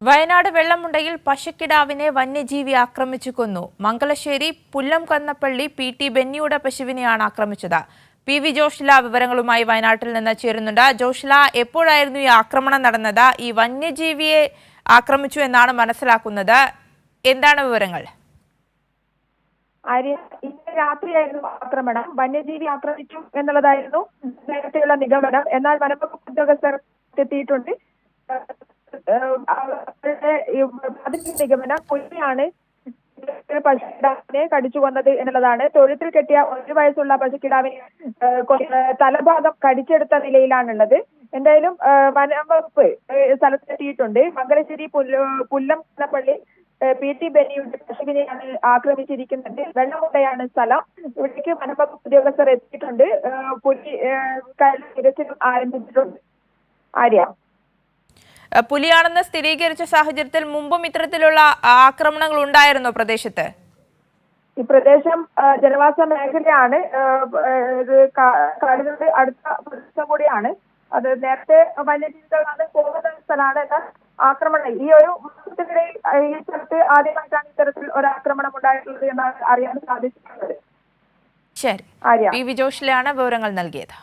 വയനാട് വെള്ളമുണ്ടയിൽ പശുക്കിടാവിനെ വന്യജീവി ആക്രമിച്ചു കൊന്നു. മംഗലശ്ശേരി പുല്ലം കന്നപ്പള്ളി PT ബെന്നിയുടെ പശുവിനെയാണ് ആക്രമിച്ചത്. PV ജോഷില വിവരങ്ങളുമായി വയനാട്ടിൽ നിന്ന് ചേരുന്നുണ്ട്. ജോഷില, എപ്പോഴായിരുന്നു ഈ ആക്രമണം നടന്നത്? ഈ വന്യജീവിയെ ആക്രമിച്ചു എന്നാണ് മനസ്സിലാക്കുന്നത്. എന്താണ് വിവരങ്ങൾ? ഇന്ന് രാത്രിയായിരുന്നു ആക്രമണം. വന്യജീവി ആക്രമിച്ചു എന്നുള്ളതായിരുന്നു നേരത്തെയുള്ള നിഗമനം. എന്നാൽ വനംവകുപ്പ് ഉദ്യോഗസ്ഥർ എത്തിയിട്ടുണ്ട്. അതിന്റെ നിഗമനം പുലിയാണ് പശുക്കിടാവിനെ കടിച്ചു കൊന്നത് എന്നുള്ളതാണ്. തൊഴുത്തിൽ കെട്ടിയ 1 വയസ്സുള്ള പശുക്കിടാവിനെ തലഭാഗം കടിച്ചെടുത്ത നിലയിലാണുള്ളത്. എന്തായാലും വനംവകുപ്പ് സ്ഥലത്തെത്തിയിട്ടുണ്ട്. മംഗലശ്ശേരി പുല്ലം കന്നപ്പള്ളി PT ബെന്നിയുടെ പശുവിനെയാണ് ആക്രമിച്ചിരിക്കുന്നത്. വെള്ളമുണ്ടയാണ് സ്ഥലം. ഇവിടേക്ക് വനംവകുപ്പ് ഉദ്യോഗസ്ഥർ എത്തിയിട്ടുണ്ട്. പുലി തിരച്ചിലും ആരംഭിച്ചിട്ടുണ്ട്. പുലിയാണെന്ന് സ്ഥിരീകരിച്ച സാഹചര്യത്തിൽ മുമ്പും ഇത്തരത്തിലുള്ള ആക്രമണങ്ങൾ ഉണ്ടായിരുന്നോ പ്രദേശത്ത്? ഈ പ്രദേശം ജനവാസ മേഖലയാണ്. കാടുകളുടെ അടുത്ത പ്രദേശം കൂടിയാണ്. അത് നേരത്തെ വന്യജീവികളാണ് പോകുന്ന സ്ഥലമാണ്. എന്നാൽ ആക്രമണം ഈ ഒരു മാസത്തിനിടയിൽ ഈ സ്ഥലത്ത് ആദ്യമായിട്ടാണ് ഇത്തരത്തിൽ ഒരാക്രമണം ഉണ്ടായിട്ടുള്ളത് എന്നാണ് അറിയാൻ സാധിച്ചിട്ടുള്ളത്. ശരി, PV ജോഷിലാണ് വിവരങ്ങൾ നൽകിയത്.